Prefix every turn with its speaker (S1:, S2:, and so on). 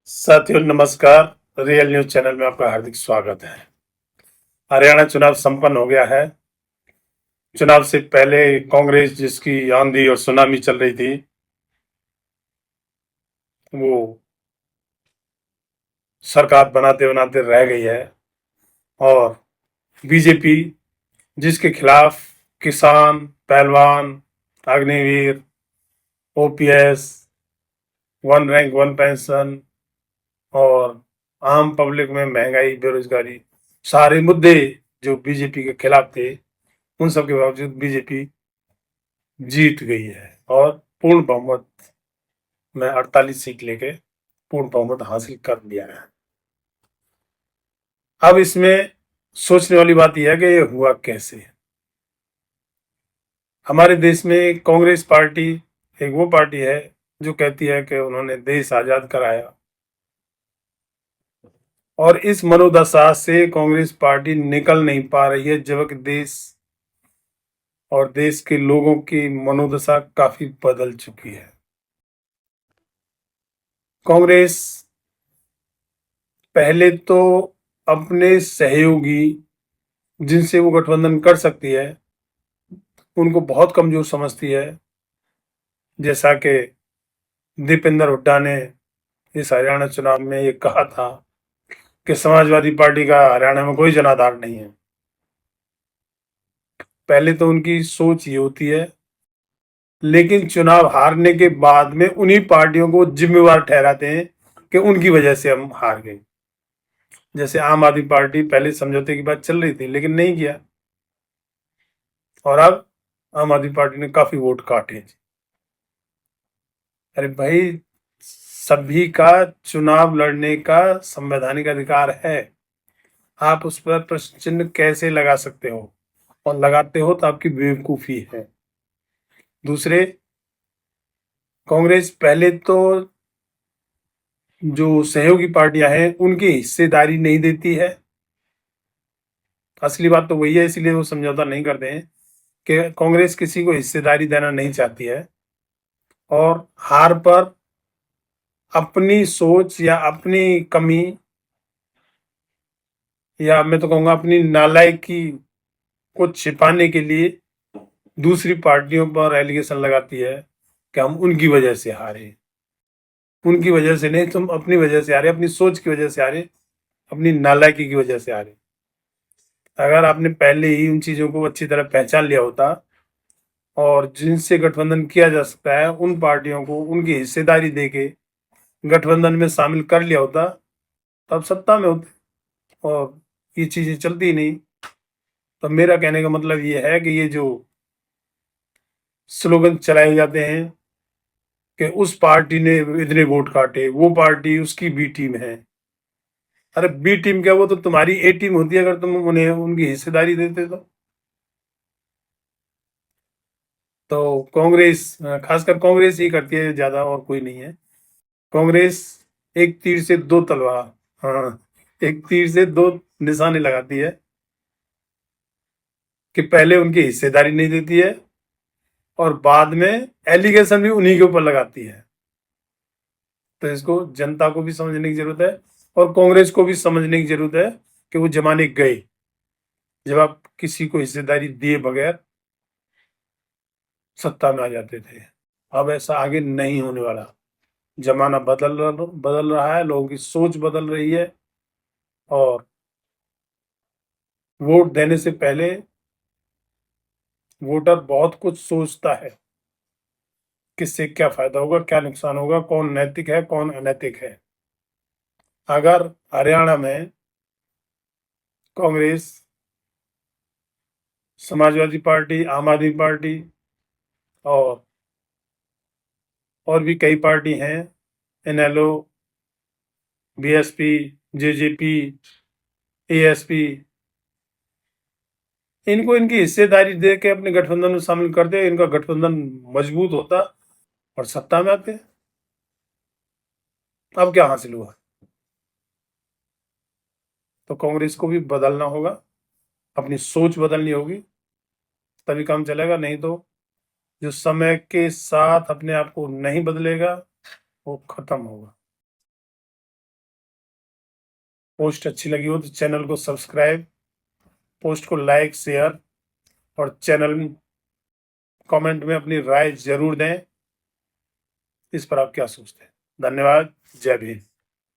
S1: साथियों नमस्कार। Real news channel में आपका हार्दिक स्वागत है। हरियाणा चुनाव संपन्न हो गया है। चुनाव से पहले कांग्रेस जिसकी आंधी और सुनामी चल रही थी, वो सरकार बनाते बनाते रह गई है। और बीजेपी जिसके खिलाफ किसान, पहलवान, Agniveer, OPS, one rank one pension और आम पब्लिक में महंगाई, बेरोजगारी, सारे मुद्दे जो बीजेपी के खिलाफ थे, उन सब के बावजूद बीजेपी जीत गई है और पूर्ण बहुमत में 48 सीट लेके पूर्ण बहुमत हासिल कर लिया है। अब इसमें सोचने वाली बात यह है कि ये हुआ कैसे। हमारे देश में कांग्रेस पार्टी एक वो पार्टी है जो कहती है कि उन्होंने देश आजाद कराया, और इस मनोदशा से कांग्रेस पार्टी निकल नहीं पा रही है, जबकि देश और देश के लोगों की मनोदशा काफी बदल चुकी है। कांग्रेस पहले तो अपने सहयोगी जिनसे वो गठबंधन कर सकती है उनको बहुत कमजोर समझती है। जैसा कि दीपेंद्र हुड्डा ने इस हरियाणा चुनाव में ये कहा था कि समाजवादी पार्टी का हरियाणा में कोई जनाधार नहीं है। पहले तो उनकी सोच ये होती है, लेकिन चुनाव हारने के बाद में उन्हीं पार्टियों को जिम्मेवार ठहराते हैं कि उनकी वजह से हम हार गए। जैसे आम आदमी पार्टी पहले समझौते की बात चल रही थी लेकिन नहीं किया, और अब आम आदमी पार्टी ने काफी वोट काटे। अरे भाई, सभी का चुनाव लड़ने का संवैधानिक अधिकार है। आप उस पर प्रश्न चिन्ह कैसे लगा सकते हो, और लगाते हो तो आपकी बेवकूफी है। दूसरे, कांग्रेस पहले तो जो सहयोगी पार्टियां हैं उनकी हिस्सेदारी नहीं देती है। असली बात तो वही है, इसलिए वो समझौता नहीं करते हैं कि कांग्रेस किसी को हिस्सेदारी देना नहीं चाहती है, और हार पर अपनी सोच या अपनी कमी, या मैं तो कहूंगा अपनी नालायकी को छिपाने के लिए दूसरी पार्टियों पर एलिगेशन लगाती है कि हम उनकी वजह से हारे। उनकी वजह से नहीं, तुम अपनी वजह से हारे, अपनी सोच की वजह से हारे, अपनी नालायकी की वजह से हारे। अगर आपने पहले ही उन चीजों को अच्छी तरह पहचान लिया होता और जिनसे गठबंधन किया जा सकता है उन पार्टियों को उनकी हिस्सेदारी देके गठबंधन में शामिल कर लिया होता, तब सत्ता में होते और ये चीजें चलती ही नहीं। तो मेरा कहने का मतलब ये है कि ये जो स्लोगन चलाए जाते हैं कि उस पार्टी ने इतने वोट काटे, वो पार्टी उसकी बी टीम है। अरे बी टीम क्या, वो तो तुम्हारी ए टीम होती है अगर तुम उन्हें उनकी हिस्सेदारी देते तो कांग्रेस, खासकर कांग्रेस ही करती है ज्यादा, और कोई नहीं है। कांग्रेस एक तीर से दो तलवार, हाँ, एक तीर से दो निशाने लगाती है कि पहले उनकी हिस्सेदारी नहीं देती है और बाद में एलिगेशन भी उन्हीं के ऊपर लगाती है। तो इसको जनता को भी समझने की जरूरत है और कांग्रेस को भी समझने की जरूरत है कि वो जमाने गए जब आप किसी को हिस्सेदारी दिए बगैर सत्ता में आ जाते थे। अब ऐसा आगे नहीं होने वाला। जमाना बदल रहा है, लोगों की सोच बदल रही है, और वोट देने से पहले वोटर बहुत कुछ सोचता है, किससे क्या फायदा होगा, क्या नुकसान होगा, कौन नैतिक है कौन अनैतिक है। अगर हरियाणा में कांग्रेस, समाजवादी पार्टी, आम आदमी पार्टी और भी कई पार्टी हैं, एनएलओ, बीएसपी, जेजेपी, एएसपी, इनको इनकी हिस्सेदारी दे के अपने गठबंधन में शामिल कर दे, इनका गठबंधन मजबूत होता और सत्ता में आते। अब क्या हासिल हुआ? तो कांग्रेस को भी बदलना होगा, अपनी सोच बदलनी होगी, तभी काम चलेगा। नहीं तो जो समय के साथ अपने आप को नहीं बदलेगा वो खत्म होगा। पोस्ट अच्छी लगी हो तो चैनल को सब्सक्राइब, पोस्ट को लाइक, शेयर और चैनल कमेंट में अपनी राय जरूर दें। इस पर आप क्या सोचते हैं? धन्यवाद। जय भीम।